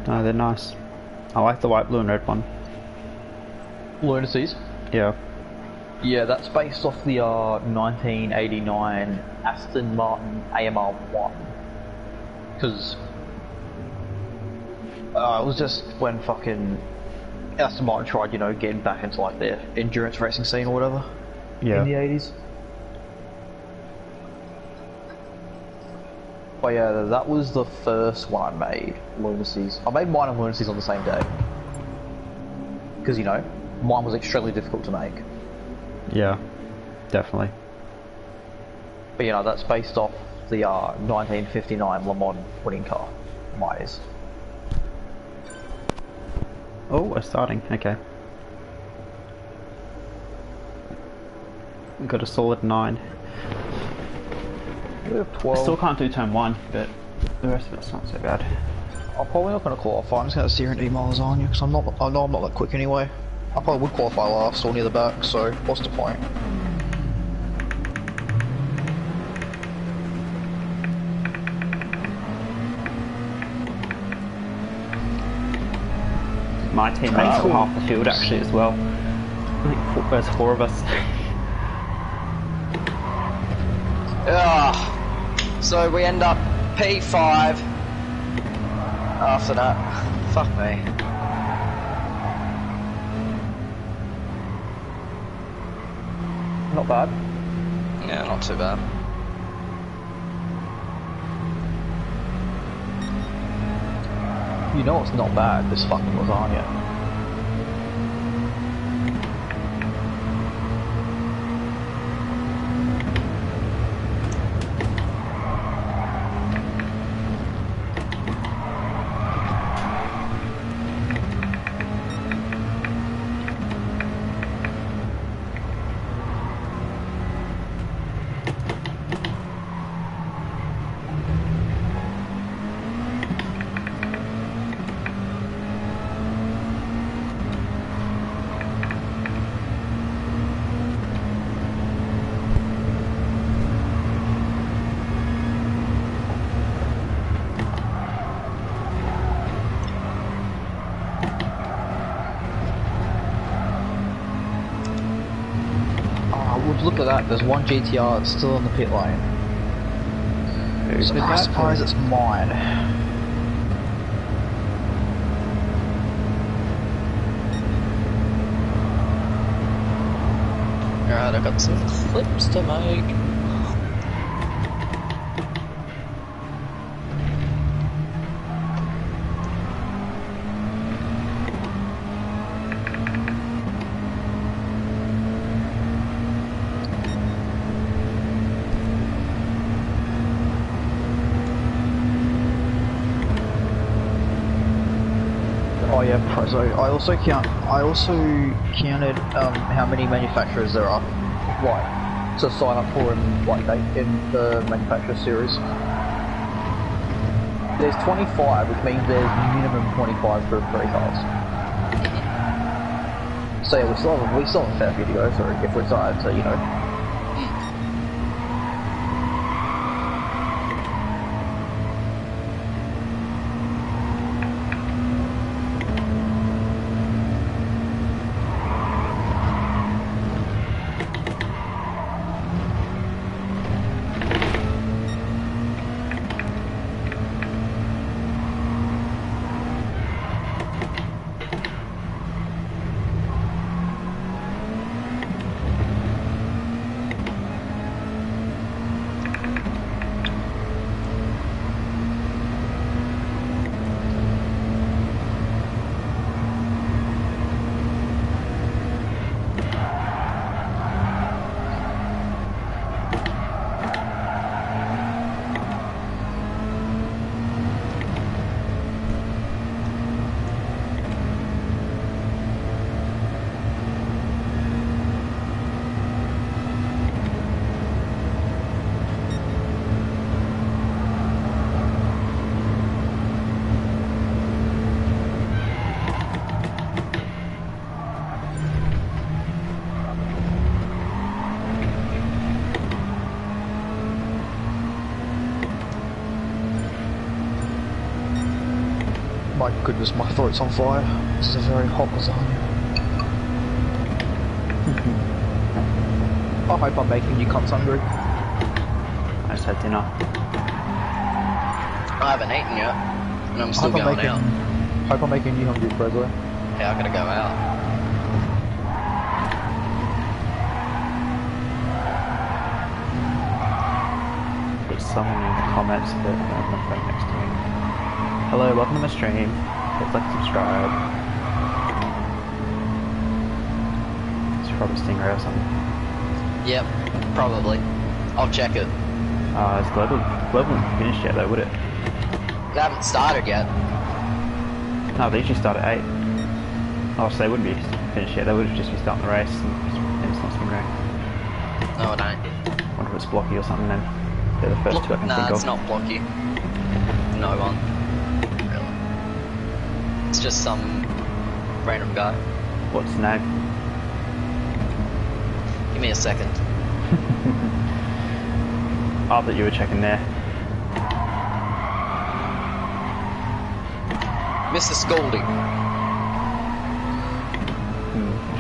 No, they're nice. I like the white, blue and red one. Lunacies? Yeah. Yeah, that's based off the 1989 Aston Martin AMR1. Because it was just when fucking Aston Martin tried, you know, getting back into like their endurance racing scene or whatever. Yeah. In the 80s. But yeah, that was the first one I made, Lunacies. I made mine and Lunacies on the same day. Because, you know, mine was extremely difficult to make. Yeah, definitely. But you know, that's based off the 1959 Le Mans winning car. Mine is. Oh, we're starting. Okay. We got a solid 9. We have 12. I still can't do turn 1, but the rest of it's not so bad. I'm probably not going to qualify. I'm just going to steer into emails on you because I know I'm not that quick anyway. I probably would qualify last or near the back, so what's the point? My teammates are half the field actually as well. I think there's 4 of us. So we end up P5 after that. Fuck me. Not bad. Yeah, not too bad. You know it's not bad, this fucking lasagna. Look at that, there's one GTR that's still in the pit lane. So I suppose it's mine. Alright, I've got some flips to make. Oh yeah, so I also counted how many manufacturers there are, like, to sign up for in the manufacturer series. There's 25, which means there's minimum 25 for 3 cars. So yeah, we still have a fair few to go through if we decide to, you know. My goodness, my throat's on fire. This is a very hot lasagna. I hope I'm making you cunts hungry. I just had dinner. I haven't eaten yet, and I'm still going out. Hope I'm making you hungry, Presley. Yeah, I gotta go out. Put someone in the comments, but I have my phone next to me. Hello, welcome to my stream. Hit like, subscribe. It's probably Stingray or something. Yep, probably. I'll check it. It's global finished yet though, would it? They haven't started yet. No, they usually start at 8. Oh, so they wouldn't be finished yet, they would just be starting the race and it's not Stingray. No, it ain't. I wonder if it's blocky or something then. They're the first two I can think of. Nah, it's not blocky. No one. Really. It's just some random guy. What's his name? Give me a second. I thought you were checking there. Mr. Scaldy.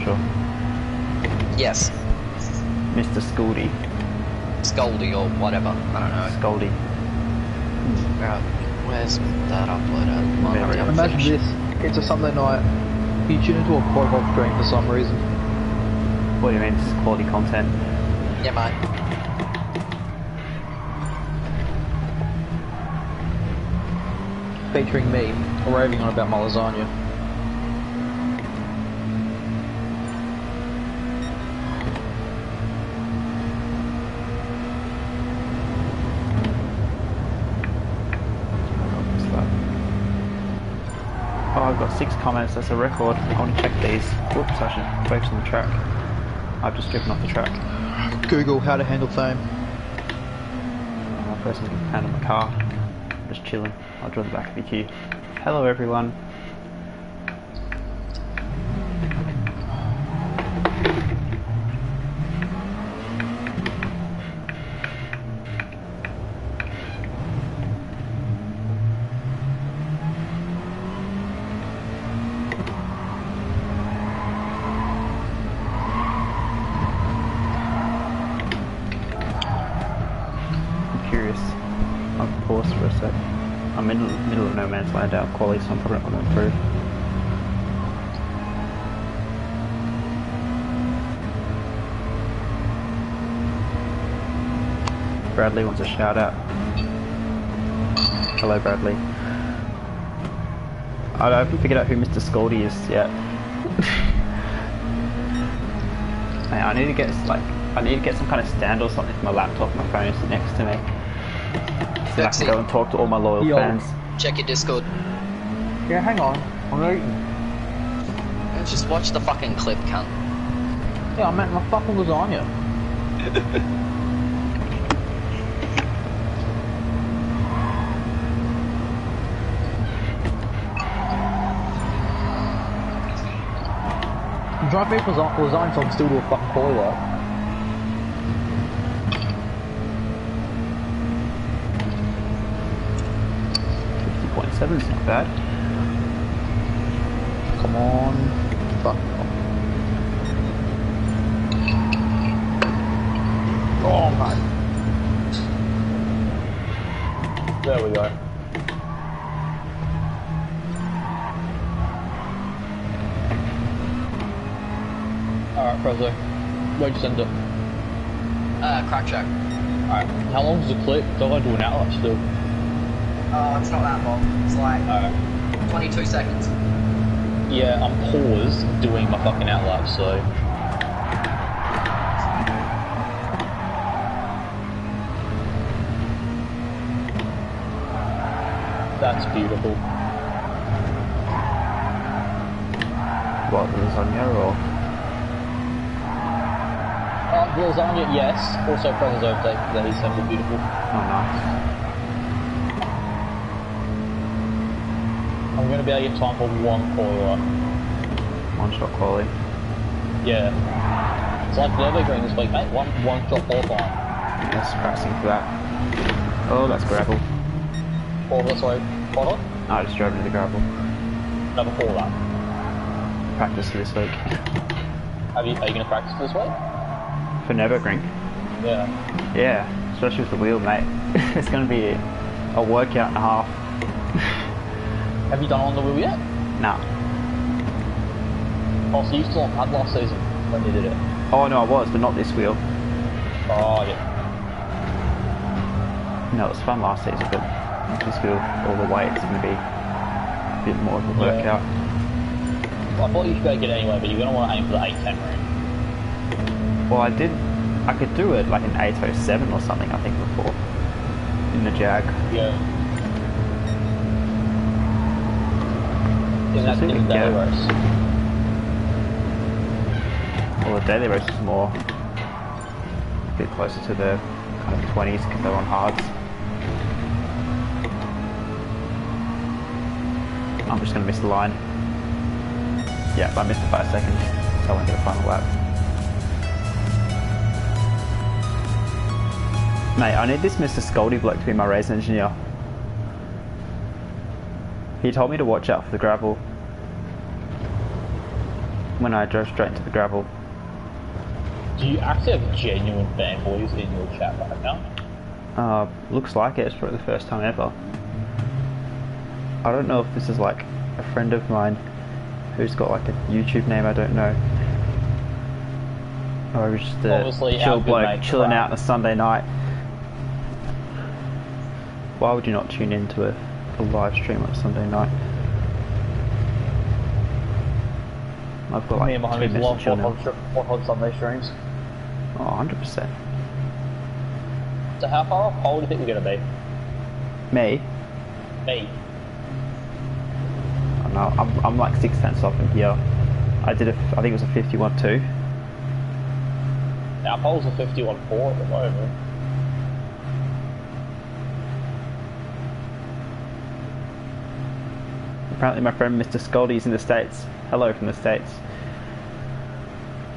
Sure. Yes. Mr. Scaldy. Scaldy or whatever. I don't know. Scaldy. Right. Where's that upload at? Well, There we go. Imagine this. It's a Sunday night. You tune into a quad stream for some reason. What do you mean? This is quality content. Yeah, mate. Featuring me, raving on about my lasagna. Oh, I've got 6 comments, that's a record. I want to check these. Whoops, I should focus on the track. I've just driven off the track. Google how to handle fame. My person can handle my car. I'm just chilling. I'll draw the back of the queue. Hello everyone. I'll pause for a sec. I'm in the middle of no man's land out quality, so I'm probably not going to improve. Bradley wants a shout out. Hello Bradley. I haven't figured out who Mr. Scaldy is yet. Man, I need to get some kind of stand or something for my laptop. My phone is next to me. So I can go and talk to all my loyal fans. Check your Discord. Yeah, hang on. I'm eating. Just watch the fucking clip, cunt. Yeah, I meant my fucking lasagna. I'm trying to make lasagna so I can still do a fucking call work. 50.7 is not bad. Come on. Fuck off. Oh man. There we go. Alright, Prezzo. Where'd you send it? Crack Shack. Alright. How long is the clip? Don't I do an outlet still? It's not that long. It's like 22 seconds. Yeah, I'm paused doing my fucking outlap, so... That's beautiful. What, the lasagna or? The lasagna, yes. Also, Prezzo's overtake that he sent was beautiful. Oh, nice. I'm going to be able to get time for one caller. One shot quality. Yeah. It's like the other green this week, mate. One shot qualifying. That's practicing for that. Oh, that's gravel. Or that's like, hold on. I just drove into the gravel. No, before that. Practice for this week. Are you going to practice this week? For Nürburgring. Yeah. Yeah, especially with the wheel, mate. It's going to be a workout and a half. Have you done it on the wheel yet? Nah. Oh, so you still on pad last season when you did it? Oh no, I was, but not this wheel. Oh, yeah. No, it was fun last season, but this wheel, all the way, it's going to be a bit more of a workout. Well, I thought you should be able to get it anyway, but you're going to want to aim for the 810 range. Well, I could do it like an 807 or something, I think, before. In the Jag. Yeah. In that in the daily race. Well, the daily race is more a bit closer to the kind of 20s because they're on hards. I'm just going to miss the line. Yeah, I missed it by a second, so I won't get a final lap. Mate, I need this Mr. Scoldy bloke to be my race engineer. He told me to watch out for the gravel when I drove straight into the gravel. Do you actually have genuine fanboys in your chat right now? Looks like it. It's probably the first time ever. I don't know if this is like a friend of mine who's got like a YouTube name, I don't know. Or just a chill bloke chilling out on a Sunday night. Why would you not tune into a live stream on a Sunday night? I've got like 2 minutes to chill now. What on Sunday streams? Oh, 100%. So how far off pole do you think we're going to be? Me? Me. I don't know, I'm like 6 tenths off in here. I think it was a 51.2. Our pole's a 51.4 at the moment. Apparently my friend Mr. Scoldy's in the States. Hello from the States.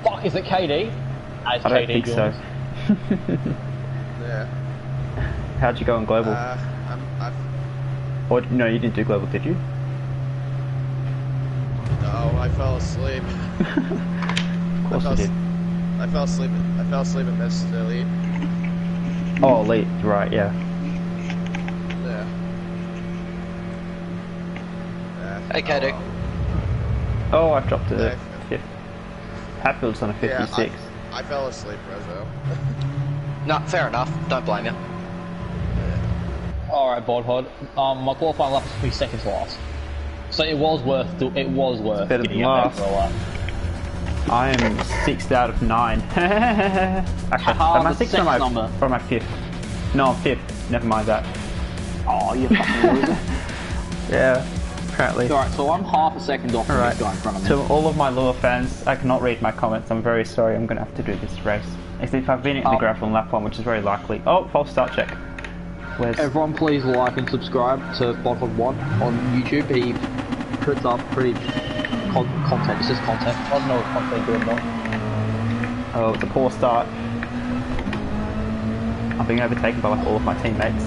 Fuck, is it KD? I don't think so. Yeah. How'd you go on global? Or no, you didn't do global, did you? No, I fell asleep. Of course you did. I fell asleep and missed the elite. Oh, elite, right, yeah. Yeah. Hey, KD. Oh, I've dropped to 5th. Hatfield's on a 56. Yeah, I fell asleep, Rezo. No, fair enough. Don't blame you. Alright, Bodhod. My qualifying lap was 3 seconds last. So it was worth better than last. I am 6th out of 9. Actually, am I 6th or am I 5th? No, I'm 5th. Never mind that. Oh, you fucking loser. Yeah, apparently. Alright, so I'm half a second off from this guy in front of me. To all of my Lure fans, I cannot read my comments. I'm very sorry. I'm going to have to do this race. Except if I've been in the gravel on lap 1, which is very likely. Oh, false start check. Where's... Everyone please like and subscribe to Bodhod1 on YouTube. He puts up pretty content. It's just content. I don't know if content good or not. Oh, it's a poor start. I'm being overtaken by like all of my teammates.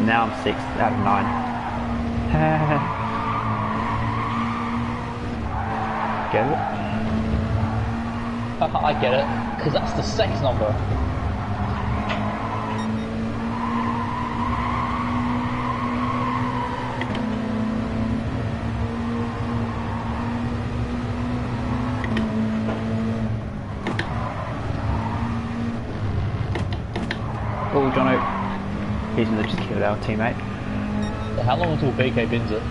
Now I'm 6th out of 9. Get it? I get it, because that's the sex number. Oh, Jono. He's gonna just kill our teammate. So how long until BK bins it?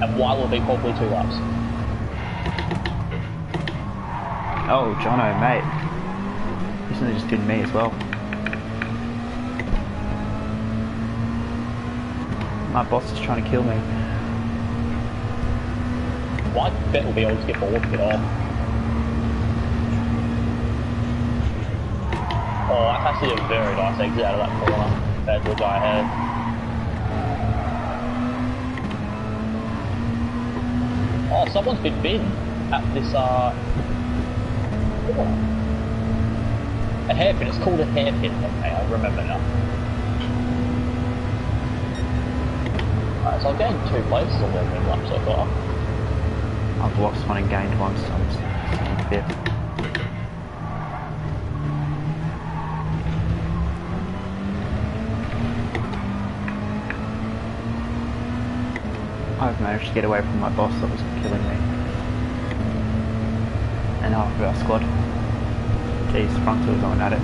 And why will it be probably 2 laps? Oh, Jono, mate. He's gonna just bin me as well. My boss is trying to kill me. I bet we'll be able to get forward to get off. Oh, that's actually a very nice exit out of that corner compared to the guy ahead. Oh, someone's been binned at this A hairpin, it's called a hairpin. Okay, I remember now. Alright, so I've gained 2 places on the win lap so far. I've lost one and gained one, so I'm sitting 5th. I've managed to get away from my boss that was killing me. And half of our squad. Jeez, front two was on at it.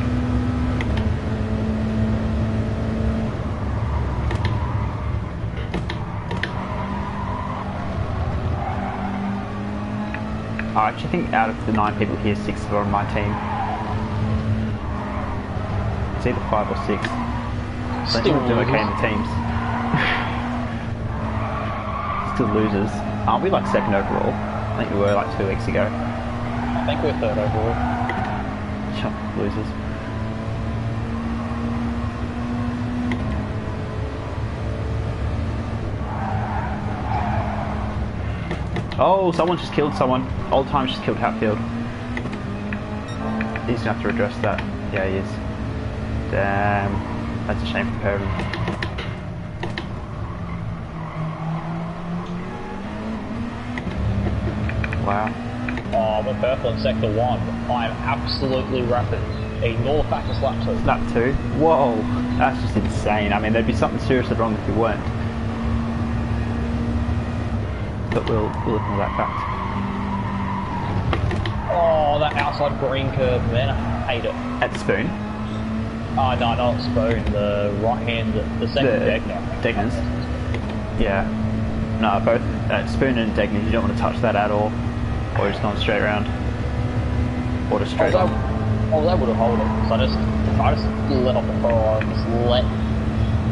I actually think out of the 9 people here, 6 are on my team. It's either 5 or 6. So I think we'll do okay in the teams. Still losers. Aren't we like 2nd overall? I think we were like 2 weeks ago. I think we're 3rd overall. Shut up, losers. Oh, someone just killed someone. Old Times just killed Hatfield. He's gonna have to address that. Yeah, he is. Damn. That's a shame for pair of them. Wow. Oh, we're purple in sector 1. I'm absolutely rapid. Ignore the fact it's lap 2. Lap 2? Whoa. That's just insane. I mean, there'd be something seriously wrong if we weren't. But we'll ignore that fact. Oh, that outside green curve, man. I hate it. At the spoon? Oh, no, not spoon. The right hand, the second deck now. Degners? Yeah. No, both spoon and Degners, you don't want to touch that at all. Or just going straight around. Or just straight on. I was able to hold it. So I just let off the throttle and just let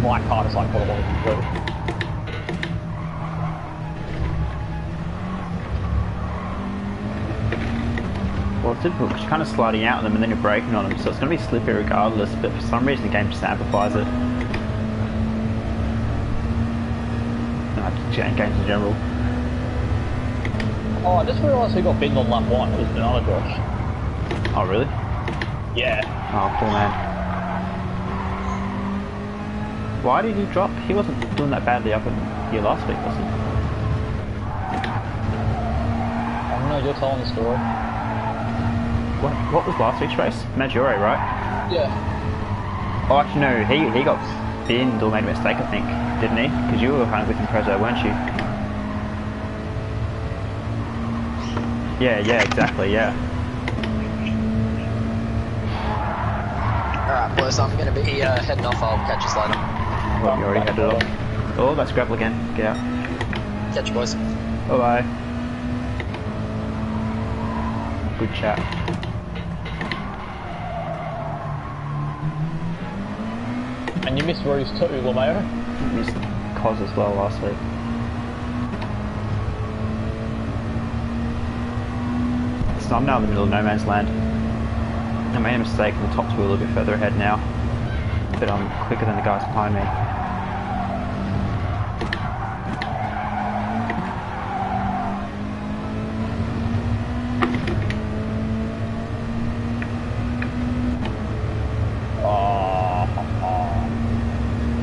my car decide what I wanted to do. Well, it's difficult because you're kind of sliding out on them and then you're braking on them, so it's going to be slippery regardless, but for some reason the game just amplifies it. No, just games in general. Oh, I just realised who got binned on lap 1. It was Banana Josh. Oh, really? Yeah. Oh, poor man. Why did he drop? He wasn't doing that badly up in here last week, was he? I don't know, you're telling the story. What was last week's race? Maggiore, right? Yeah. Oh, actually no, he got binned or made a mistake, I think, didn't he? Because you were kind of with him, Prezzo, weren't you? Yeah, exactly, yeah. Alright, boys, I'm going to be heading off. I'll catch us later. Well, you already headed off. Oh, that's gravel again. Get out. Catch you, boys. Bye-bye. Good chat. And you missed ROOZ too, Lameo. Missed Cos as well last week. So I'm now in the middle of no man's land. I made a mistake and the top two are a little bit further ahead now. But I'm quicker than the guys behind me.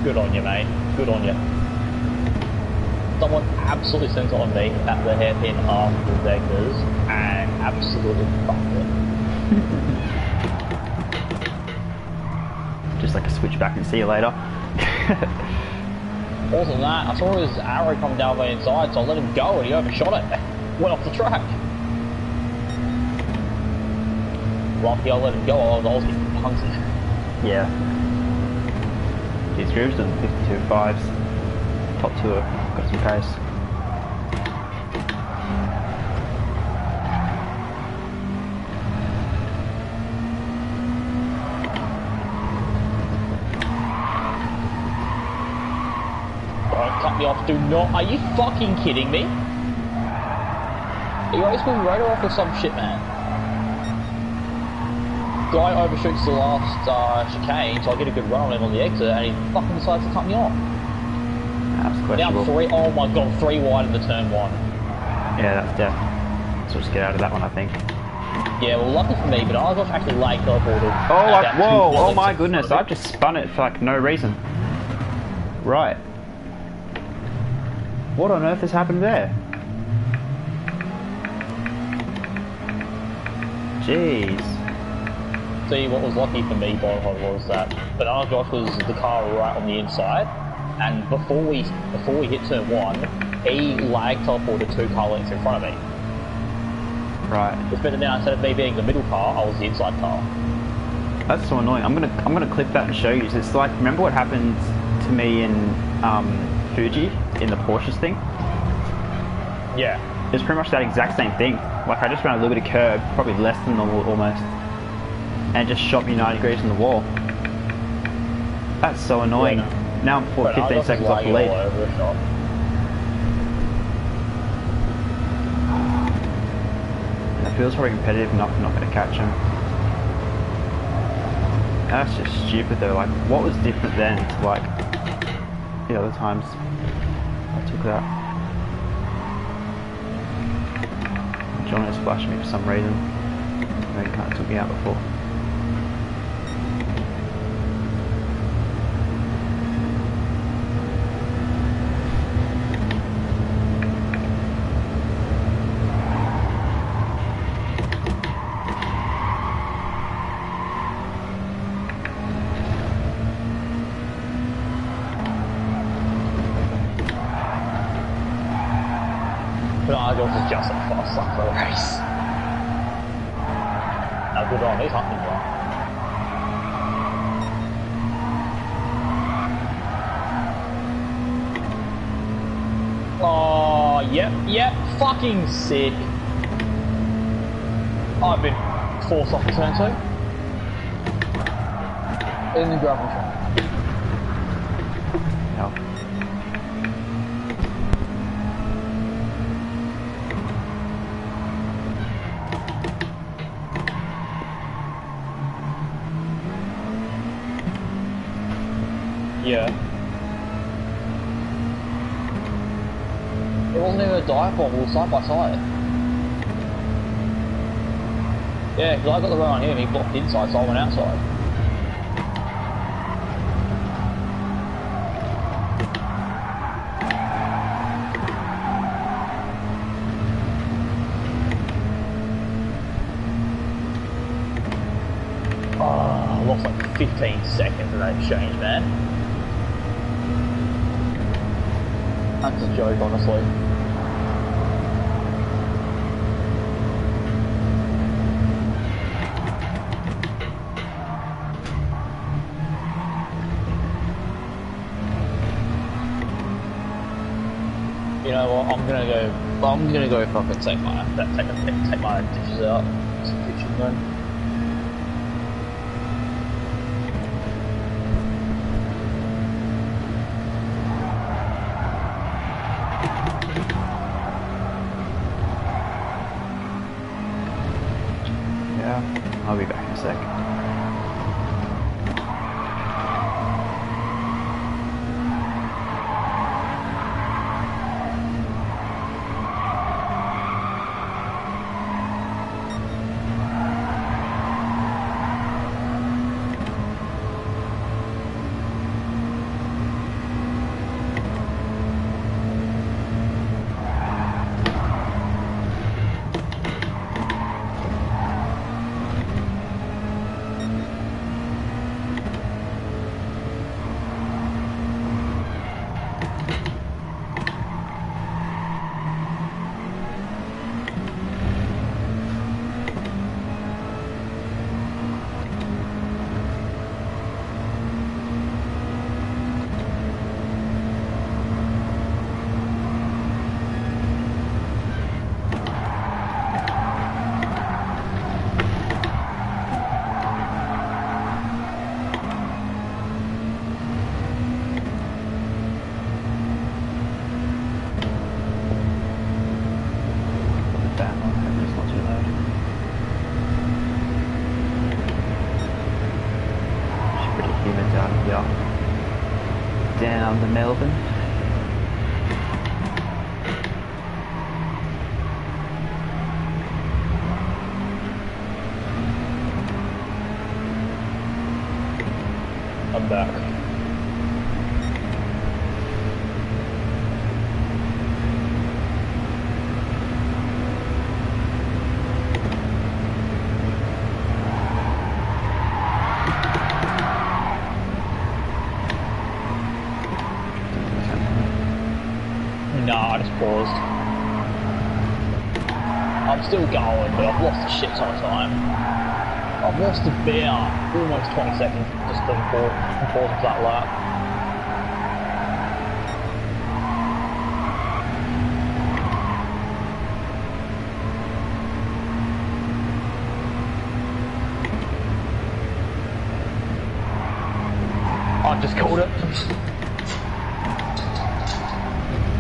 Good on you, mate. Good on you. Someone absolutely sent it on me at the hairpin after the vectors and absolutely fucked it. Just like a switchback and see you later. More than that, I saw his arrow come down the inside, so I let him go and he overshot it. Went off the track. Lucky I let him go, I was getting punted. Yeah. These grooves done 52.5s. Top two have got some pace. Don't cut me off, do not. Are you fucking kidding me? You always put radar off or some shit, man. Guy overshoots the last chicane, so I get a good run on him on the exit, and he fucking decides to cut me off. That's questionable. Now oh my god, 3 wide in the turn 1. Yeah, that's death. So just get out of that one, I think. Yeah, well, lucky for me, but I was actually late teleported. Oh, about whoa, 2 oh kilometres my in front goodness, of it. I've just spun it for like no reason. Right. What on earth has happened there? Jeez. See, what was lucky for me, Bonham, was that Banana Josh was the car right on the inside, and before we hit turn 1, he lag teleported 2 car lengths in front of me. Right. It's better now, instead of me being the middle car, I was the inside car. That's so annoying. I'm gonna clip that and show you. So it's like, remember what happened to me in Fuji in the Porsches thing? Yeah. It's pretty much that exact same thing. Like I just ran a little bit of curb, probably less than normal almost, and it just shot me 90 degrees from the wall. That's so annoying. Yeah, no. Now I'm 15 seconds off the lead. That feels probably competitive enough. I'm not going to catch him. That's just stupid though. Like, what was different then to like the other times I took that? John is flashing me for some reason. He kind of took me out before. But I was just a fast lap for the race. Now good on, he's hunting well. Oh, yep, fucking sick. I've been forced off the turn 2. In the gravel track. Hell. Yeah. It wasn't even a dive bomb, we were side by side. Yeah, because I got the run on him, he blocked inside, so I went outside. Oh, I lost like 15 seconds in that exchange, man. That's a joke, honestly. You know what? I'm gonna go fucking take my dishes out. Some kitchen then. I'll be back in a sec. Down to Melbourne. back. Nah, I just paused. I'm still going, but I've lost a shit ton of time. I've lost about almost 20 seconds just from pausing for that lap. I just called it.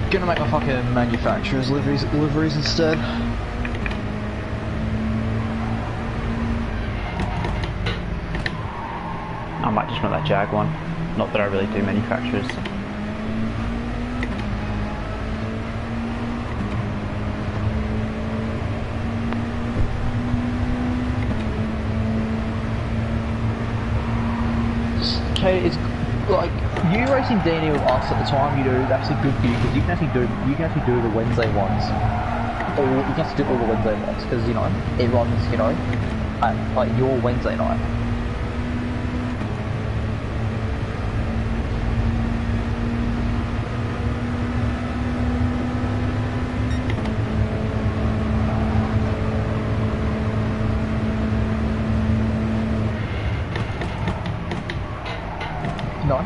Gonna make my fucking manufacturer's liveries instead. I might just run that Jag one. Not that I really do manufacturers. Okay, it's like you racing Dini with us at the time you do. That's a good view because you can actually do the Wednesday ones, or you can actually do all the Wednesday ones because you know it runs at like your Wednesday night. No,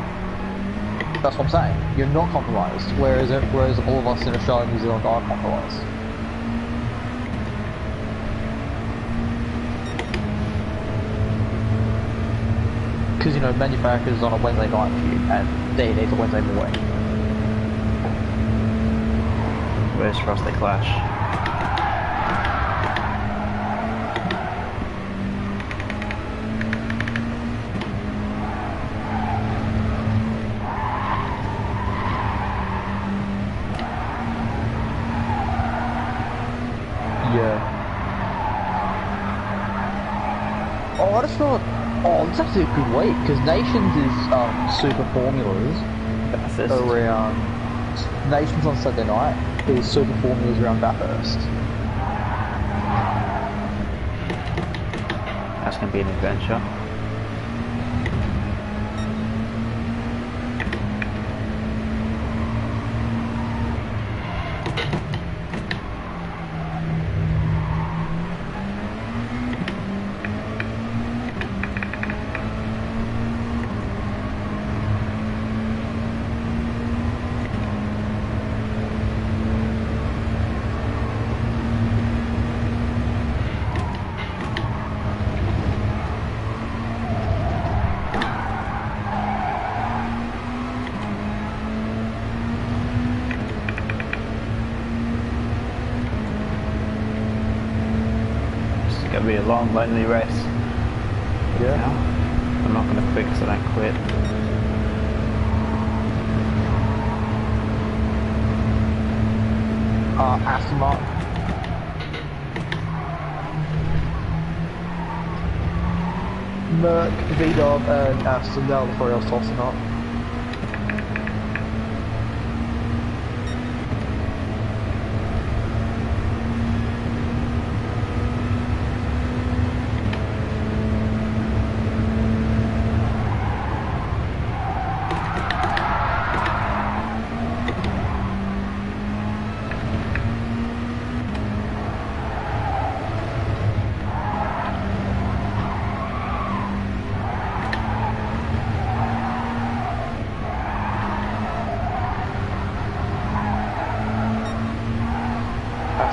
that's what I'm saying. You're not compromised, whereas all of us in Australia and New Zealand are compromised. Because you know, manufacturers on a Wednesday night for you, and DNA's a Wednesday morning. Whereas for us they clash. Oh, I just thought, it's actually a good week, because Nations is Super Formulas around, Nations on Saturday night is Super Formulas around Bathurst. That's going to be an adventure. Gonna be a long, lonely race. Yeah. I'm not gonna quit because I don't quit. Aston Martin. Merc, V-Dog and Aston, that was before I was tossing up.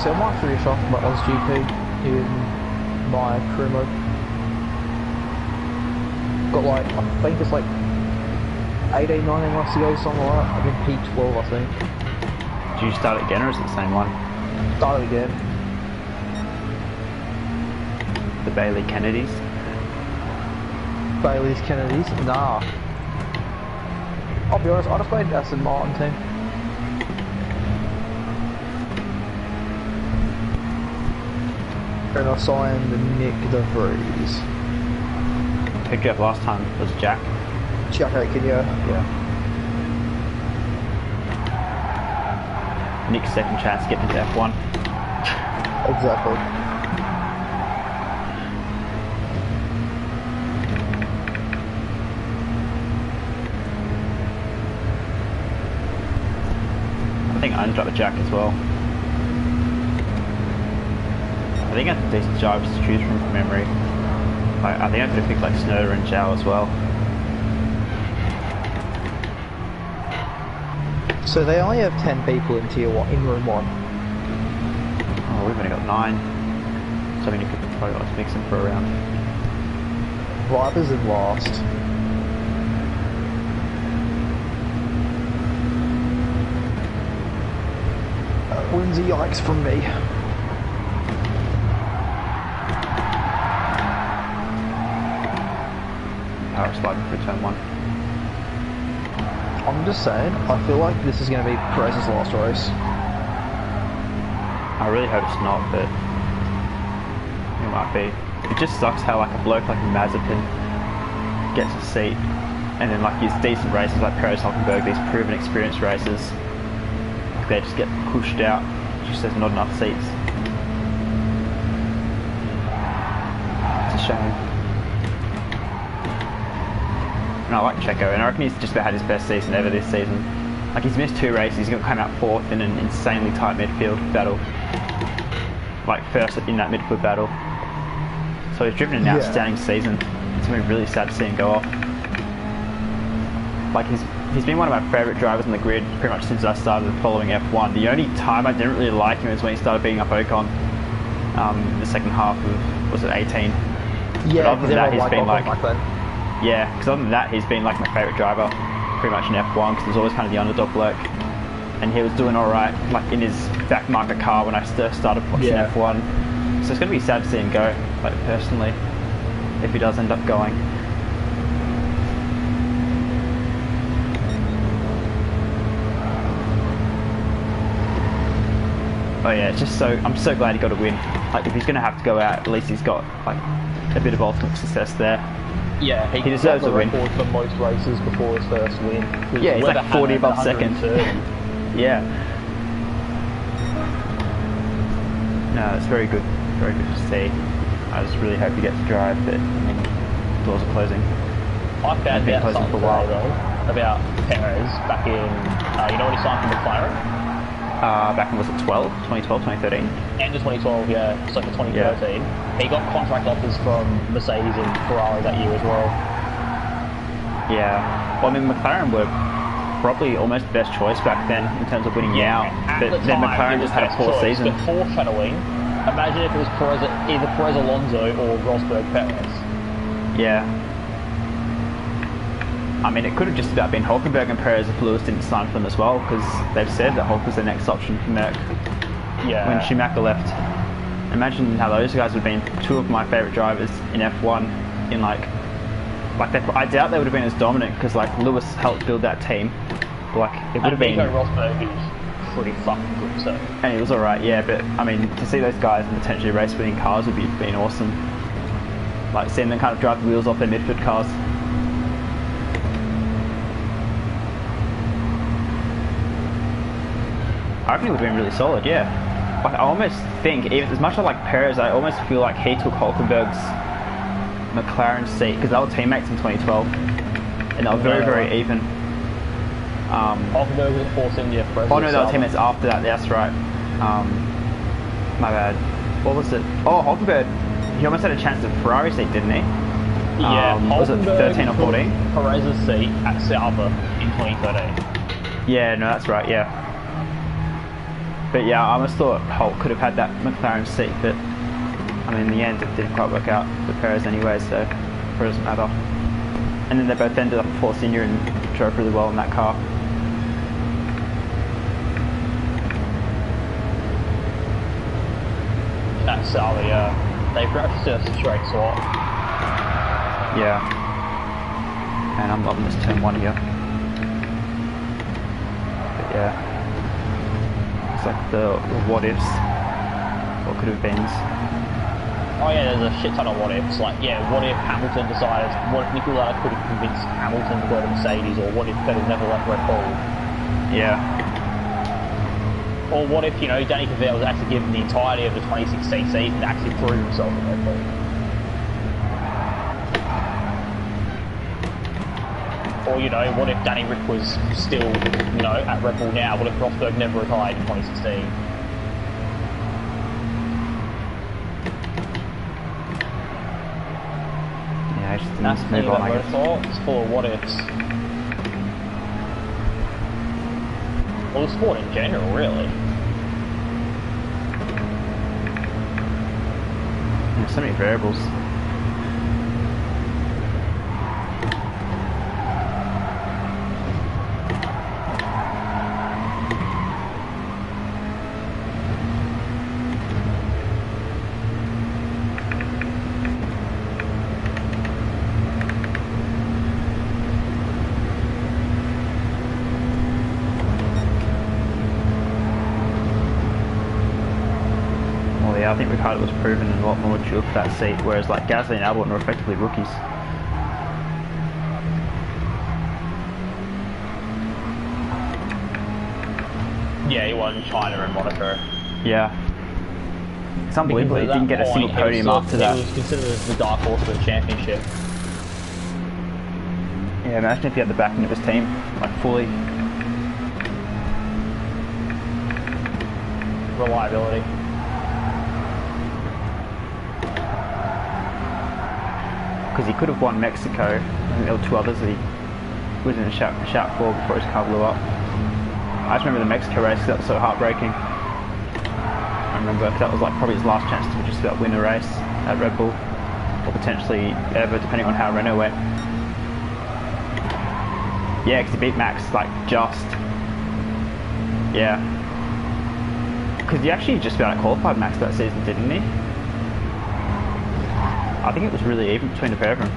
So I might finish off my Oz GP in my crew mode. Got like, I think it's like 18, 19 laps to go, something like that. I'm in P12 I think. Do you start again or is it the same one? Start again. The Bailey Kennedys? Bailey's Kennedys? Nah. I'll be honest, I just played Aston Martin team. And I signed Nick de Vries. Picked you up last time was Jack. Jacko, can you? Yeah. Nick's second chance to get into F1. Exactly. I think I dropped the Jack as well. I think I had decent drivers to choose from memory. I think I could have picked like Snowder and Zhao as well. So they only have 10 people in tier 1, in room 1. Oh, we've only got 9. So I mean, you could probably like mix them for a round. Viper's in last. Wins a yikes from me. Power sliding for turn 1. I'm just saying, I feel like this is going to be Perez's last race. I really hope it's not, but it might be. It just sucks how like a bloke like Mazepin gets a seat, and then like his decent races like Perez, Hülkenberg, these proven experienced races, they just get pushed out. Just there's not enough seats. It's a shame. And I like Checo, and I reckon he's just about had his best season ever this season. Like he's missed 2 races, he's going to come out 4th in an insanely tight midfield battle. Like first in that midfield battle. So he's driven an outstanding season. It's going to be really sad to see him go off. Like he's been one of my favourite drivers on the grid pretty much since I started following F1. The only time I didn't really like him was when he started beating up Ocon. The second half of, was it 18? Yeah, but other than that, he's been like... Yeah, because other than that, he's been like my favourite driver pretty much in F1 because there's always kind of the underdog bloke. And he was doing alright like in his back market car when I started watching F1. So it's going to be sad to see him go, like personally, if he does end up going. Oh yeah, it's just I'm so glad he got a win. Like if he's going to have to go out, at least he's got like a bit of ultimate success there. Yeah, he deserves a win. For most races before his first win. Yeah, he's like 40 above second. Yeah. No, it's very good to see. I just really hope he gets to drive, but I mean, doors are closing. I found out something for a while though about Perez back in, you know when he signed for McLaren? Back in, was it 2012, 2013? End of 2012, yeah, so for 2013. He got contract offers from Mercedes and Ferrari that year as well. Yeah, well I mean McLaren were probably almost the best choice back then in terms of winning out, but then McLaren just had a poor season. But foreshadowing, imagine if it was either Perez Alonso or Rosberg Perez. Yeah. I mean, it could have just about been Hülkenberg and Perez if Lewis didn't sign for them as well, because they've said that Hulk was the next option for Merck when Schumacher left. Imagine how those guys would have been 2 of my favourite drivers in F1 in like I doubt they would have been as dominant because like Lewis helped build that team. But, like it would have been. Rosberg is pretty fucking good, so. And he was alright, yeah. But I mean, to see those guys in potentially race-winning cars would be been awesome. Like seeing them kind of drive the wheels off their midfield cars. I reckon it would have been really solid, yeah. Like, I almost think, even as much as I like Perez, I almost feel like he took Hülkenberg's McLaren seat because they were teammates in 2012, and they were very even. Hülkenberg was Force India. Oh no, they were teammates after that. That's right. My bad. What was it? Oh, Hülkenberg. He almost had a chance at Ferrari seat, didn't he? Yeah. Was it 13 or 14? Perez's seat at Sauber in 2013. Yeah, no, that's right. Yeah. But yeah, I almost thought Hulk could have had that McLaren seat, but I mean, in the end, it didn't quite work out for Perez anyway, so it doesn't matter. And then they both ended up at Force India and drove really well in that car. At Sauber, yeah. They practiced a straight swap. Yeah. And I'm loving this turn 1 here. But yeah. It's like the what ifs, what could have been. oh yeah, there's a shit ton of what ifs. Like, yeah, what if Hamilton decided, what if Nicola could have convinced Hamilton to go to Mercedes, or what if Vettel never left Red Bull? Yeah. Or what if, you know, Danny Kvyat was actually given the entirety of the 2016 season to actually prove himself in Red Bull? Or, you know, what if Danny Rick was still, you know, at Red Bull now? What if Rosberg never retired in 2016? Yeah, just That's the thing about motorsport, it's full of what ifs. Well, the sport in general, really. There's so many variables. I think Ricciardo was proven and a lot more mature for that seat, whereas like Gasly and Albon were effectively rookies. Yeah, he won China and Monaco. Yeah. It's unbelievable he didn't get a single podium after that. He was considered as the dark horse for the championship. Yeah, imagine if he had the backing of his team, like fully. Reliability. Because he could have won Mexico. I think there were two others that he was in a shout for before his car blew up. I just remember the Mexico race, that was so heartbreaking. I remember that was like probably his last chance to just about win a race at Red Bull, or potentially ever, depending on how Renault went. Yeah, because he beat Max like just. Yeah. Because he actually just about qualified Max that season, didn't he? I think it was really even between the pair of them.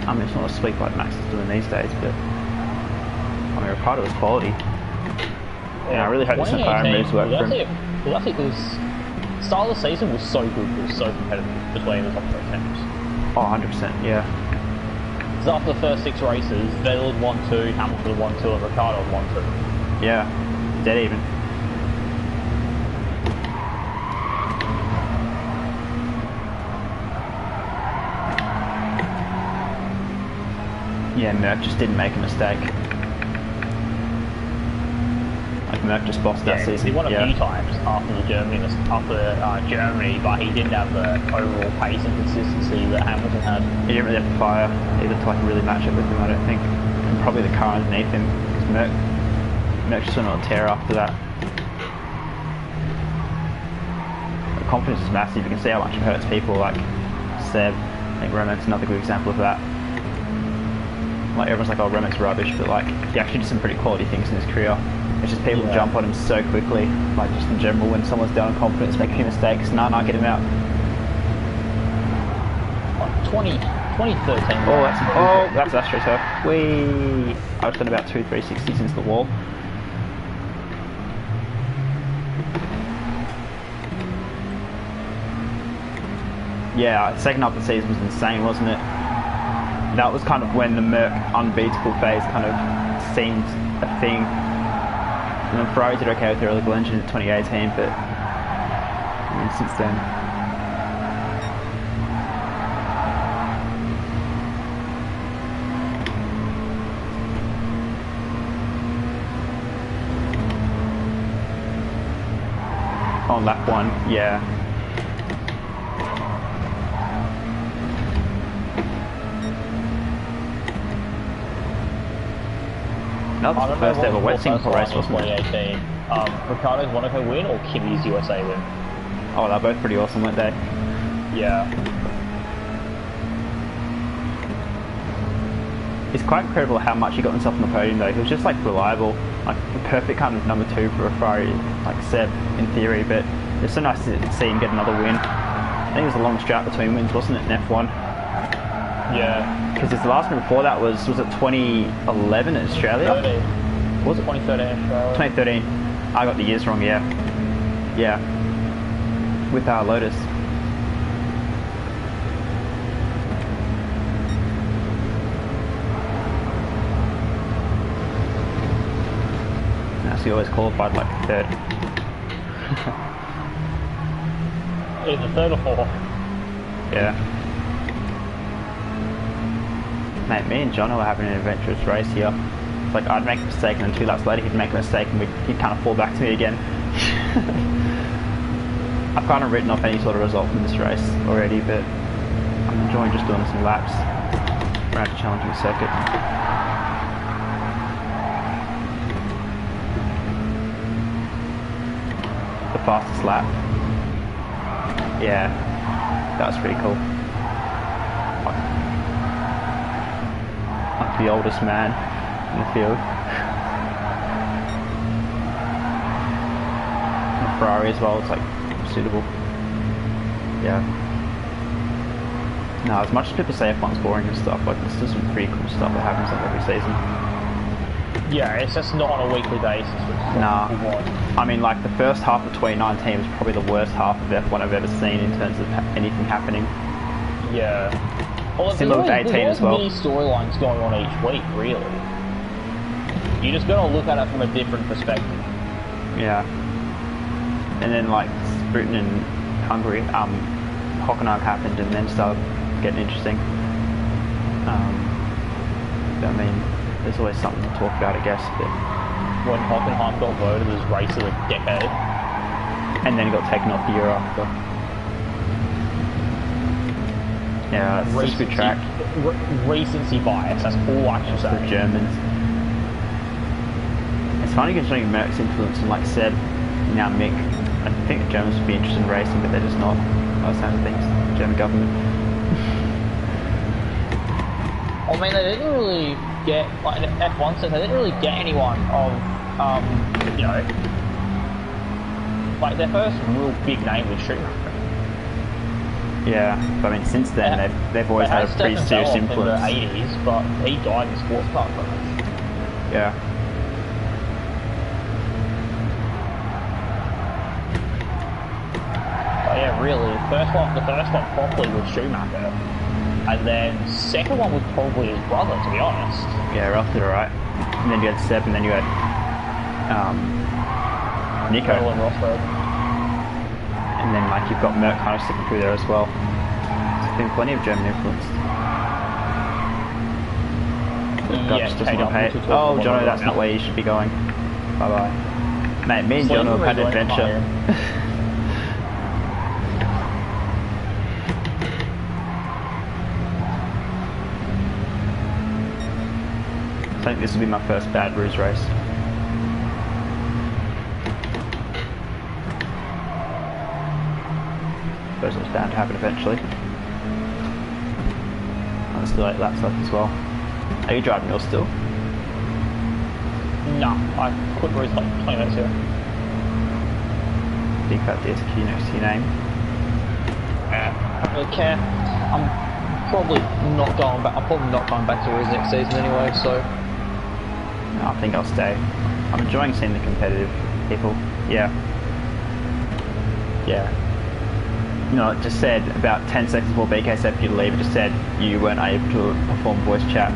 I mean, it's not a sweep like Max is doing these days, but I mean, Ricciardo was quality. Yeah, I really hope this McLaren moves work for him. Well, I think the start of the season was so good, it was so competitive between the top three teams. Oh, 100%, yeah. So after the first 6 races, Vettel had won 2, Hamilton had won 2, and Ricciardo had won 2. Yeah, dead even. Yeah, Merck just didn't make a mistake. Like Merck just bossed that season. He won a few times after Germany, but he didn't have the overall pace and consistency that Hamilton had. He didn't really have the fire either to like really match it with him, I don't think. And probably the car underneath him, because Merck just went on a tear after that. The confidence is massive. You can see how much it hurts people like Seb. I think Roman's another good example of that. Like everyone's like, oh, Roman's rubbish, but like he actually did some pretty quality things in his career. It's just people jump on him so quickly, like just in general when someone's down on confidence, making a few mistakes, nah, get him out. 2013. Oh, that's AstroTurf. Whee! I've done about 2 360s into the wall. Yeah, second half of the season was insane, wasn't it? That was kind of when the Merc unbeatable phase kind of seemed a thing. And then Ferrari did okay with their illegal engine in 2018, but I mean, since then. On lap 1, yeah. That was the first ever wet Singapore race, wasn't it? 2018. Ricciardo's Monaco win or Kimi's USA win? Oh, they're both pretty awesome, weren't they? Yeah. It's quite incredible how much he got himself on the podium though. He was just like reliable, like the perfect kind of number 2 for a Ferrari, like Seb in theory, but it's so nice to see him get another win. I think it was a long drought between wins, wasn't it, in F1? Yeah. Because the last one before that was it 2011 in Australia? 13. Was it? 2013 Australia. 2013. I got the years wrong, yeah. Yeah. With our Lotus. He always qualified like third. Either third or fourth. Yeah. Mate, me and John were having an adventurous race here. It's like I'd make a mistake and then 2 laps later he'd make a mistake and he'd kind of fall back to me again. I've kind of written off any sort of result from this race already, but I'm enjoying just doing some laps around a challenging circuit. The fastest lap. Yeah, that was pretty cool. Like the oldest man in the field. And the Ferrari as well, it's like suitable. Yeah. No, as much as people say F1's boring and stuff, like there's still some pretty cool stuff that happens like every season. Yeah, it's just not on a weekly basis. Nah. I mean, like the first half of 2019 was probably the worst half of F1 I've ever seen in terms of anything happening. Yeah. Well, similar with 18 as well. There's many storylines going on each week, really. You just gotta look at it from a different perspective. Yeah. And then like Britain and Hungary, Hockenheim happened and then started getting interesting. I mean, there's always something to talk about, I guess. But when Hockenheim got voted as race of the decade, and then got taken off the year after. Yeah, it's such a good track. Recency bias, that's all I can say. The Germans. It's funny considering Merck's influence and like Seb, now Mick. I think the Germans would be interested in racing, but they're just not. By the sound of things, the German government. I mean, they didn't really get, like in F1 sense, they didn't really get anyone of, you know, like their first real big name was Schumacher. Yeah, but I mean, since then they've always had a pretty serious influence. In the 80s, but he died in the sports car crash. Yeah. But yeah, really, the first one properly was Schumacher, and then second one was probably his brother, to be honest. Yeah, Ralph did alright. And then you had Seb, and then you had Nico. And Rosberg. And then like you've got Merck kind of sticking through there as well. There's been plenty of German influence. God just doesn't want to pay it. Oh, Jono, that's not where you should be going. Bye bye. Mate, me and Jono have had an adventure. I think this will be my first bad ROOZ race. Suppose it was bound to happen eventually. Oh, there's still 8 laps left as well. Are you driving yours still? No, I quit ROOZ like 20 minutes ago. Big fat DSQ next to your name. I don't really care. I'm probably not going back. I'm probably not going back to ROOZ next season anyway. So I think I'll stay. I'm enjoying seeing the competitive people. Yeah. Yeah. You know, it just said about 10 seconds before BK said for you to leave, it just said you weren't able to perform voice chat.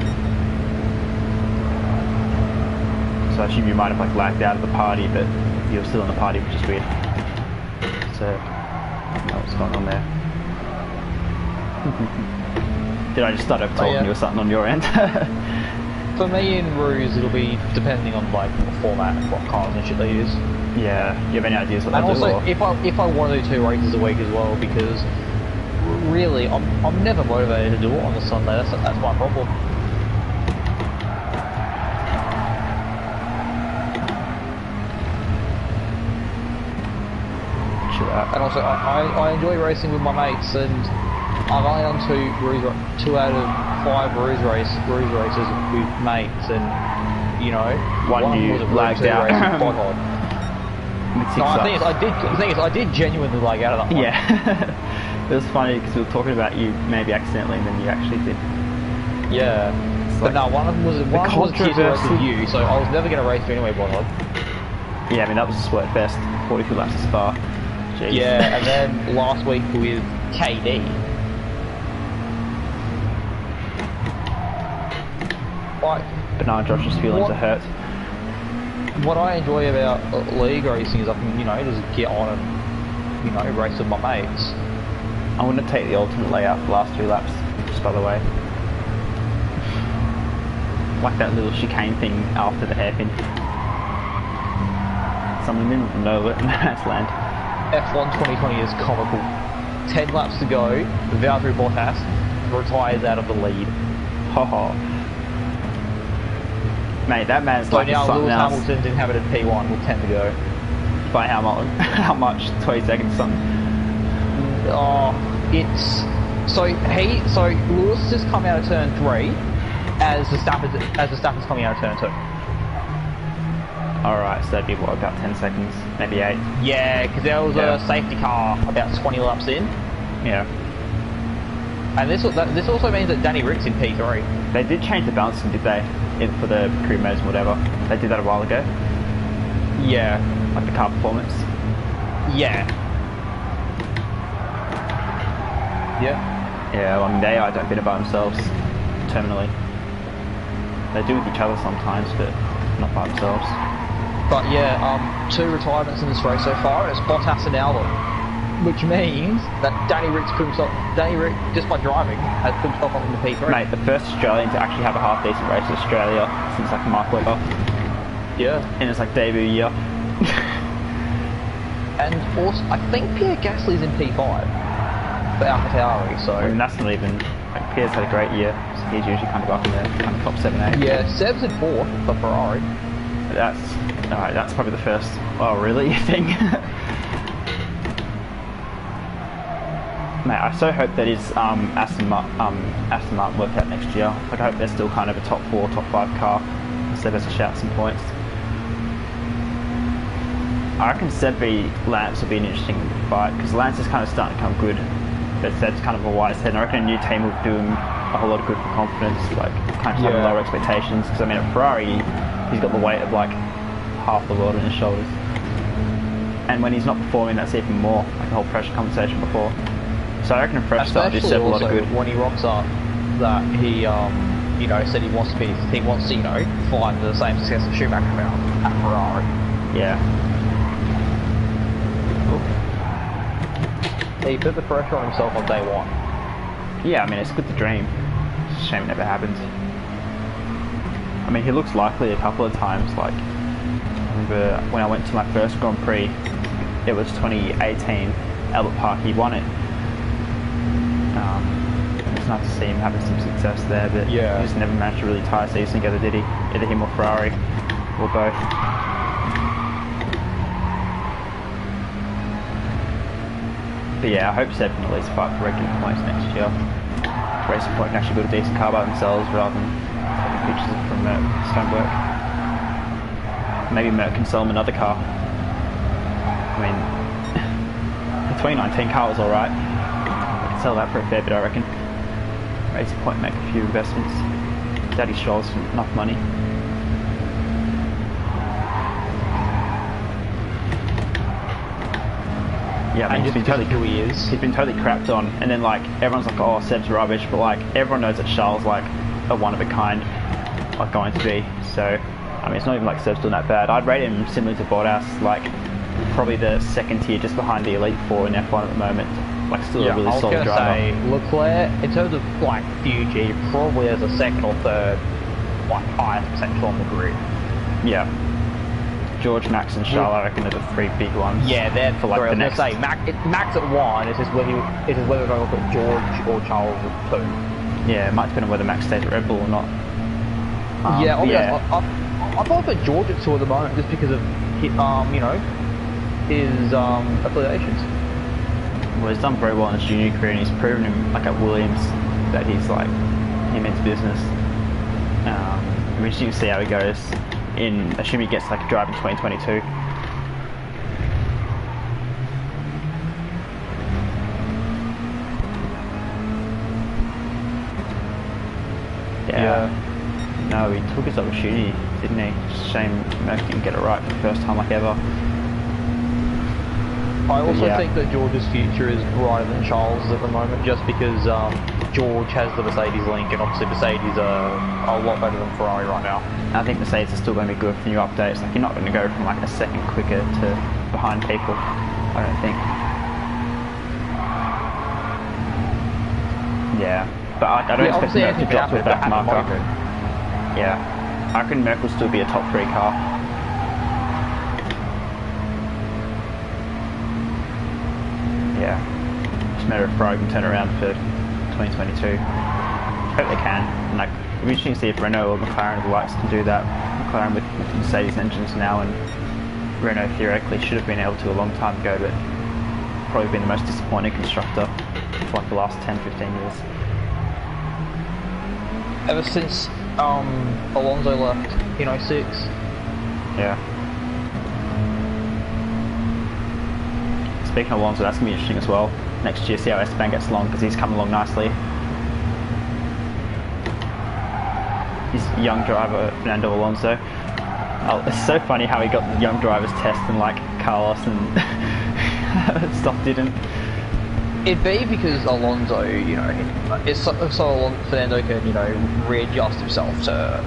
So I assume you might have like lagged out of the party, but you were still in the party, which is weird. So, I don't know what's going on there. Did I just start over talking or something on your end? For me in ROOZ, it'll be depending on like the format and what cars and shit they use. Yeah, you have any ideas what and they'll do? And also, if I want to do 2 races a week as well, because really, I'm never motivated to do it on the Sunday. That's my problem. Chill out. And also, I enjoy racing with my mates, and I've only done 2 out of 5 ROOZ races with mates, and you know, one you was a lagged out. No, the thing is, I did genuinely lag out of that one. Yeah. It was funny because we were talking about you maybe accidentally and then you actually did. Yeah. But no, one of them was a teaser race with you, so I was never going to race you anyway, Bonhod. Yeah, I mean that was a sweat fest. 42 laps of Spa. Jeez. Yeah, and then last week with KD. Like, But now Josh's feelings are hurt. what I enjoy about league racing is I can, you know, just get on and, you know, race with my mates. I want to take the alternate layout for the last 2 laps, just by the way. Like that little chicane thing after the hairpin. Some of them didn't know it, and that's land. F1 2020 is comical. 10 laps to go, Valtteri Bottas retires out of the lead. Haha. Mate, that man's So like now something Lewis else. Hamilton's inhabited P1 with 10 to go. By how much? How much? 20 seconds something. Oh, it's... So Lewis has come out of turn 3 as the Verstappen's coming out of turn 2. Alright, so that'd be what, about 10 seconds? Maybe 8? Yeah, because there was a safety car about 20 laps in. Yeah. And this also means that Danny Rick's in P3. They did change the balancing, did they? For the crew modes and whatever. They did that a while ago. Yeah. Like the car performance. Yeah. Yeah. Yeah, well, I mean, they don't fit it by themselves, terminally. They do with each other sometimes, but not by themselves. But yeah, 2 retirements in this race so far, and it's Bottas and Albon. Which means that Danny Rick, just by driving, has put himself up in the P3. Mate, the first Australian to actually have a half-decent race in Australia since like Mark Webber. Yeah. And it's like debut year. And also, I think Pierre Gasly's in P5 for AlphaTauri, so... I mean, that's not even... Like, Pierre's had a great year, so he's usually kind of up in the kind of top 7, 8. Yeah, Seb's in 4th for Ferrari. That's... Alright, that's probably the first... Oh, really? thing. Mate, I so hope that his Aston Martin work out next year. Like, I hope they're still kind of a top 4, top 5 car. Seb has to shout some points. I reckon Seb v Lance will be an interesting fight, because Lance is kind of starting to come good, but Seb's kind of a wise head, and I reckon a new team will do him a whole lot of good for confidence, like, kind of having lower expectations, because I mean, at Ferrari, he's got the weight of, like, half the world on his shoulders. And when he's not performing, that's even more, like the whole pressure conversation before. So I reckon a fresh start will do Seb a lot of good. When he rocks up, that he, you know, said he wants to, you know, find the same success that Schumacher found at Ferrari. Yeah. He put the pressure on himself on day 1. Yeah, I mean, it's good to dream. It's a shame it never happened. I mean, he looks likely a couple of times. Like, I remember when I went to my first Grand Prix, it was 2018, Albert Park, he won it. It's nice to see him having some success there, but he just never managed to really tie a season together, did he? Either him or Ferrari, or both. But yeah, I hope Seb can at least fight for regular points next year. Racing Point can actually build a decent car by themselves rather than taking pictures from Stonework. Maybe Merc can sell him another car. I mean, the 2019 car was alright. I can sell that for a fair bit, I reckon. Racing Point make a few investments. Daddy Scholl's enough money. Yeah, I mean, he's been totally crapped on, and then like everyone's like, oh, Seb's rubbish, but like everyone knows that Charles like a one of a kind, like going to be. So I mean, it's not even like Seb's doing that bad. I'd rate him similar to Bottas, like probably the second tier, just behind the Elite Four in F1 at the moment. Like still a really solid driver. I was gonna say Leclerc, in terms of like future, probably as a second or third, like highest potential on the grid. Yeah. George, Max, and Charles, I reckon, are the 3 big ones. Yeah, they're for like the next. Say Max at 1. It's just whether we're going to look at George or Charles at 2. Yeah, it might depend on whether Max stays at Red Bull or not. I thought for George at 2 at the moment, just because of you know, his affiliations. Well, he's done very well in his junior career, and he's proven him, like at Williams, that he's like he means business. It'll be interesting to see how he goes. Assuming he gets like a drive in 2022. No, he took his opportunity, didn't he? Just a shame Merck didn't get it right for the first time like ever. I also yeah. think that George's future is brighter than Charles' at the moment, just because George has the Mercedes link, and obviously Mercedes are a lot better than Ferrari right now. I think Mercedes is still going to be good for new updates. Like, you're not going to go from like a second quicker to behind people, I don't think. Yeah, but I don't expect Merck to drop to a back marker. Yeah, I reckon Merck will still be a top 3 car. Yeah, just a matter of Ferrari can turn around for 2022. Hope they can. And like, it'll be interesting to see if Renault or McLaren or the likes can do that. McLaren with Mercedes engines now, and Renault theoretically should have been able to a long time ago, but probably been the most disappointing constructor for like the last 10-15 years. Ever since Alonso left in 06. Yeah. Speaking of Alonso, that's going to be interesting as well. Next year, see how Esteban gets along, because he's coming along nicely. He's young driver, Fernando Alonso. Oh, it's so funny how he got the young drivers test and like Carlos and stuff didn't. It'd be because Alonso, you know, it's so Fernando can, you know, readjust himself to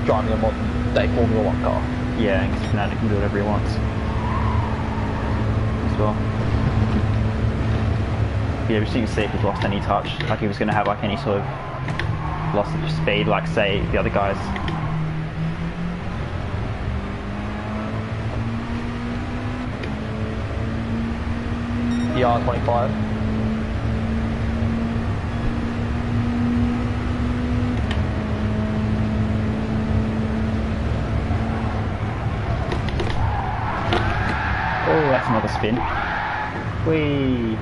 driving a modern day Formula 1 car. Yeah, and Fernando can do whatever he wants as well. Yeah, we just didn't see if he's lost any touch, like he was going to have like any sort of loss of speed, like say the other guys. The R25. Oh, that's another spin. Whee!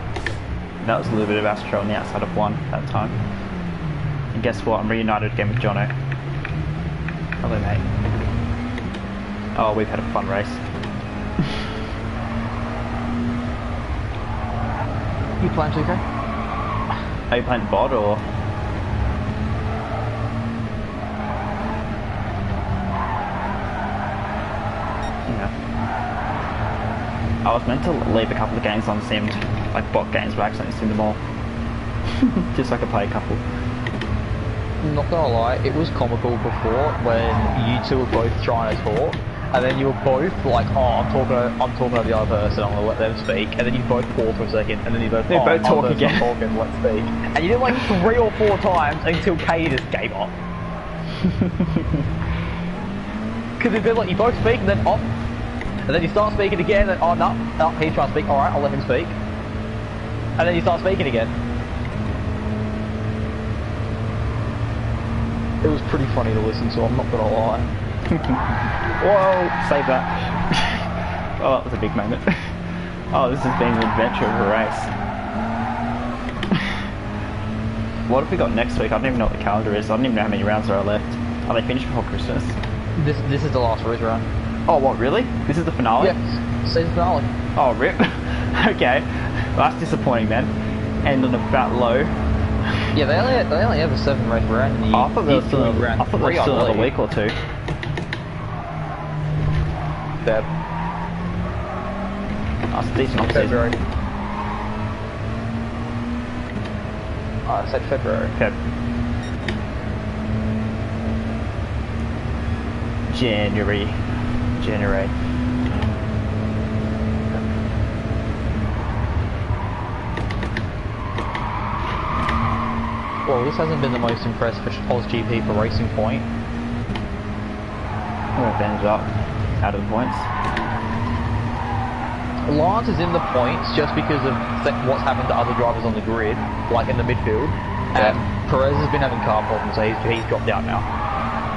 That was a little bit of Astro on the outside of 1 that time. And guess what? I'm reunited again with Jono. Hello, mate. Oh, we've had a fun race. You playing 2K? Are you playing bot or? Yeah. I was meant to leave a couple of games unsimmed, like bot games, but I accidentally simmed them all. Just so I could play a couple. Not gonna lie, it was comical before when you two were both trying to talk, and then you were both like, oh, I'm talking to the other person, I'm gonna let them speak, and then you both pause for a second, and then you both, they both talk again. Talking, let's speak. And you did it like 3 or 4 times until Kay just gave up. Because it'd be like, you both speak, and then off, and then you start speaking again, and oh, no, he's trying to speak, alright, I'll let him speak. And then you start speaking again. It was pretty funny to listen to, I'm not gonna lie. Whoa, save that. Oh, that was a big moment. Oh, this has been an adventure of a race. What have we got next week? I don't even know what the calendar is. I don't even know how many rounds there are left. Are they finished before Christmas? This is the last ROOZ round. Oh, what, really? This is the finale? Yeah, season finale. Oh, rip. Okay. Well, that's disappointing then. End on a fat low. Yeah, they only have a 7 race round in the I thought there was still another week or 2. Feb. That's a decent off-season. February. I said February. Feb. January. Well, this hasn't been the most impressive Oz GP for Racing Point. We're ended up out of the points. Lance is in the points just because of what's happened to other drivers on the grid, like in the midfield. And Perez has been having car problems, so he's dropped out now.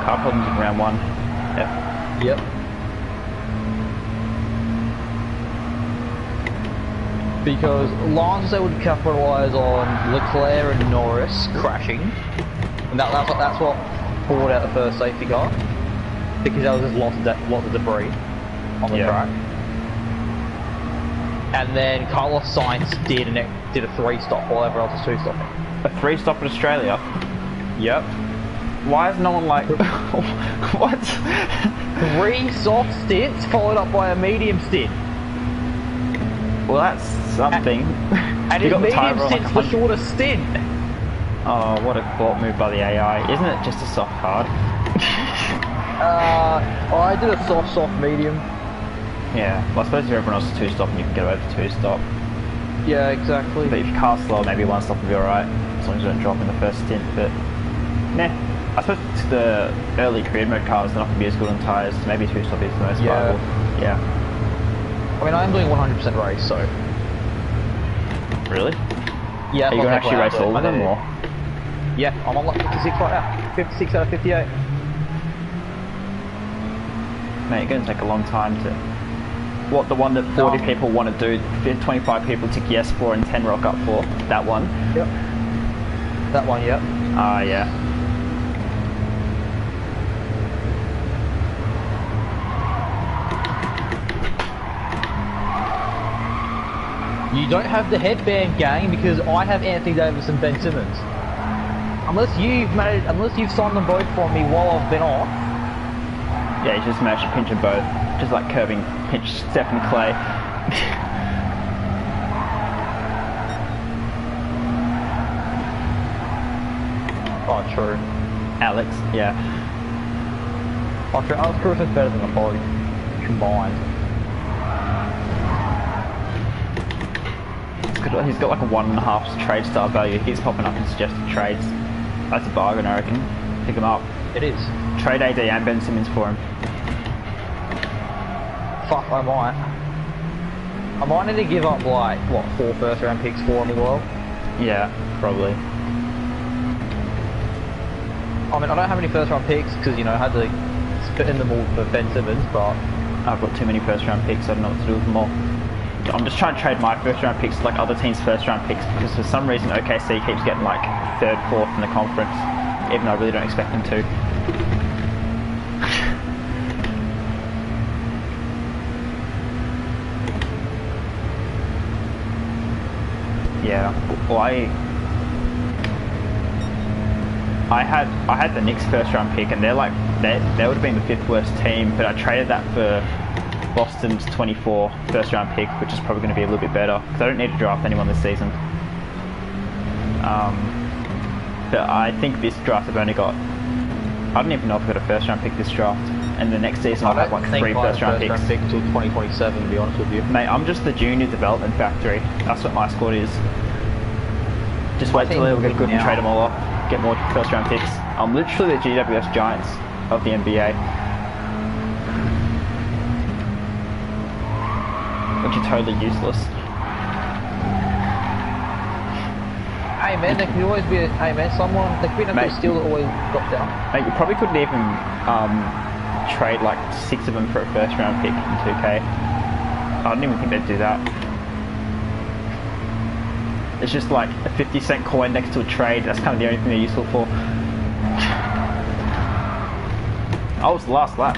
Car problems in round 1. Yep. Because Lance was able to capitalise on Leclerc and Norris crashing, and that's what pulled out the first safety car, because there was just lots of debris on the track. And then Carlos Sainz did a 3-stop while everyone else was 2-stopping. A 3-stop in Australia? Yep. Why is no one like... what? 3 soft stints followed up by a medium stint. Well, that's something. And You his got the medium timer on, like, stint's the 100. shortest stint. Oh, what a bot move by the AI. Isn't it just a soft hard? I did a soft medium. Yeah, well I suppose if everyone else is 2-stop and you can get away with 2-stop. Yeah, exactly. But if you car slow, maybe 1-stop will be alright, as long as you don't drop in the first stint, but... Nah. I suppose the early career mode cars are not going to be as good on tyres, so maybe 2-stop is the most viable. Yeah. I mean, I am doing 100% race, so... Really? Yeah. Are you going to actually race all of them, or...? Yeah, I'm on like 56 right now. 56 out of 58. Mate, you're going to take a long time to... What, the one that 40 people want to do, 25 people tick yes for and 10 rock up for? That one? Yep. That one, yep. Ah, yeah. You don't have the headband, gang, because I have Anthony Davis and Ben Simmons. Unless you've signed them both for me while I've been off. Yeah, you just managed to pinch them both. Just like curving pinch Stephen Clay. Oh, true. Alex, yeah. Oh, true. Alex Cruz is better than the both combined. He's got like a 1.5 trade star value. He's popping up in suggested trades. That's a bargain, I reckon. Pick him up. It is. Trade AD and Ben Simmons for him. Fuck, I might. I might need to give up like, what, 4 first round picks for him as well? Yeah, probably. I mean, I don't have any first round picks because, you know, I had to spit in them all for Ben Simmons, but... I've got too many first round picks, I don't know what to do with them all. I'm just trying to trade my first round picks like other teams' first round picks because for some reason OKC keeps getting like 3rd, 4th in the conference, even though I really don't expect them to. Yeah, well I had the Knicks first round pick and they're like they would have been the 5th worst team, but I traded that for Boston's 24 first round pick, which is probably going to be a little bit better because I don't need to draft anyone this season. But I think this draft I've only got, I don't even know if I've got a first round pick this draft, and the next season I'll have like 3 first round picks. Pick until 2027, to be honest with you. Mate, I'm just the junior development factory. That's what my squad is. Just wait till they'll get good and trade them all off, get more first round picks. I'm literally the GWS Giants of the NBA. Which are totally useless. Hey man, there could always be a, hey man, someone, there could be a steal that always drop down. Mate, you probably couldn't even trade like 6 of them for a first round pick in 2K. I don't even think they'd do that. It's just like a 50-cent coin next to a trade, that's kind of the only thing they're useful for. I was the last lap.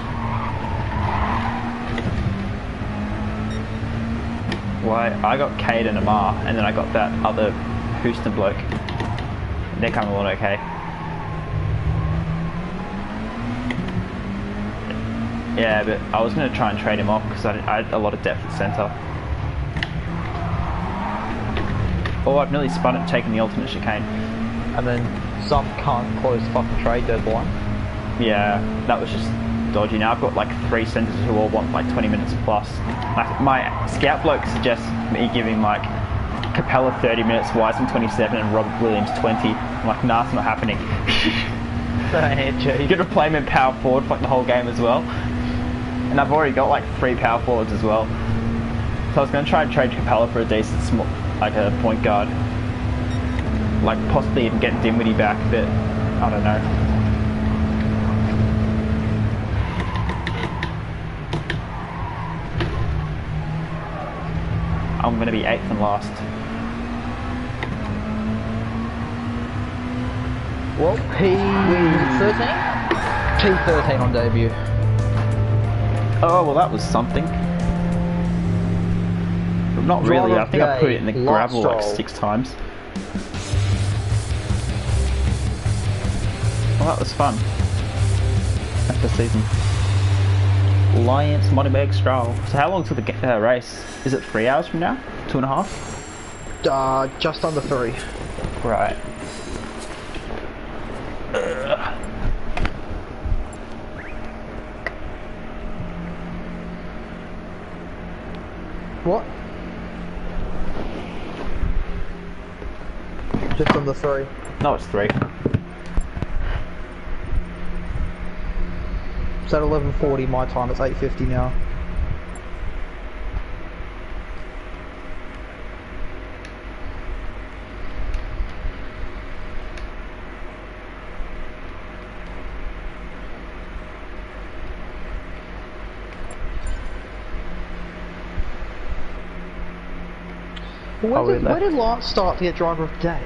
Why? I got Cade and Amar, and then I got that other Houston bloke. They're coming along okay. Yeah, but I was going to try and trade him off because I had a lot of depth at centre. Oh, I've nearly spun it taking the ultimate chicane. And then some can't close fucking trade deadline. Yeah, that was just dodgy. Now I've got like 3 centres who all want like 20 minutes plus. My scout bloke suggests me giving like Capella 30 minutes, Wiseman 27 and Robert Williams 20. I'm like, nah, it's not happening. You're gonna play him in power forward for like the whole game as well. And I've already got like 3 power forwards as well. So I was gonna try and trade Capella for a decent small, like a point guard. Like possibly even get Dinwiddie back, but I don't know. I'm going to be 8th and last. Well, P13? P13 on debut. Oh, well that was something. But not really, I think I put it in the gravel like 6 times. Well, that was fun. That's the season. Alliance Moneyberg Stroll. So how long till the race? Is it 3 hours from now? 2.5? Just under 3. Right. What? Just under 3. No, it's 3. It's at 11:40 my time, it's 8:50 now. Where did Lance start to get driver of the day?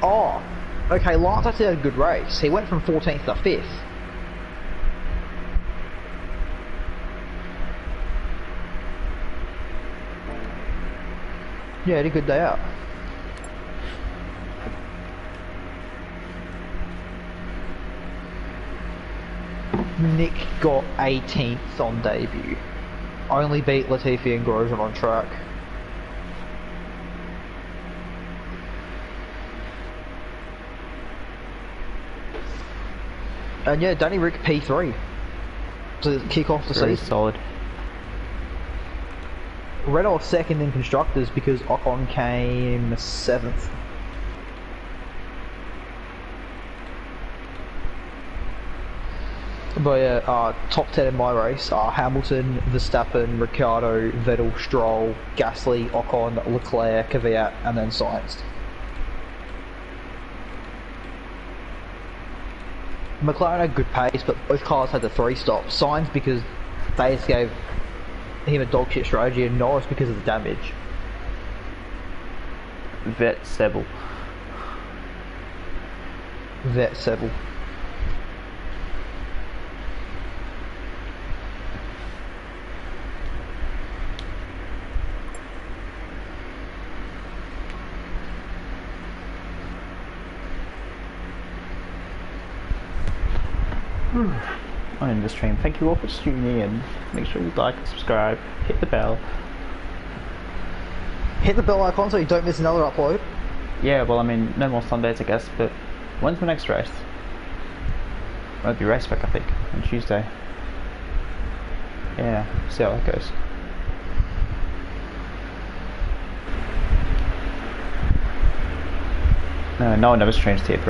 Oh, okay, Lance actually had a good race. He went from 14th to 5th. Yeah, he had a good day out. Nick got 18th on debut. Only beat Latifi and Grosjean on track. And yeah, Danny Rick P3 to kick off the Very season. solid. Renault second in constructors because Ocon came 7th. But yeah, top 10 in my race are Hamilton, Verstappen, Ricciardo, Vettel, Stroll, Gasly, Ocon, Leclerc, Kvyat, and then Sainz. McLaren had good pace, but both cars had the 3 stops. Sainz because they just gave him a dog shit strategy, and Norris because of the damage. Vet Sebel. Vet Sebel. I end the stream. Thank you all for tuning in. Make sure you like and subscribe. Hit the bell. Hit the bell icon so you don't miss another upload. Yeah, well, I mean, no more Sundays, I guess, but when's my next race? It'll be race back, I think, on Tuesday. Yeah, see how that goes. No one ever streams Tier 3.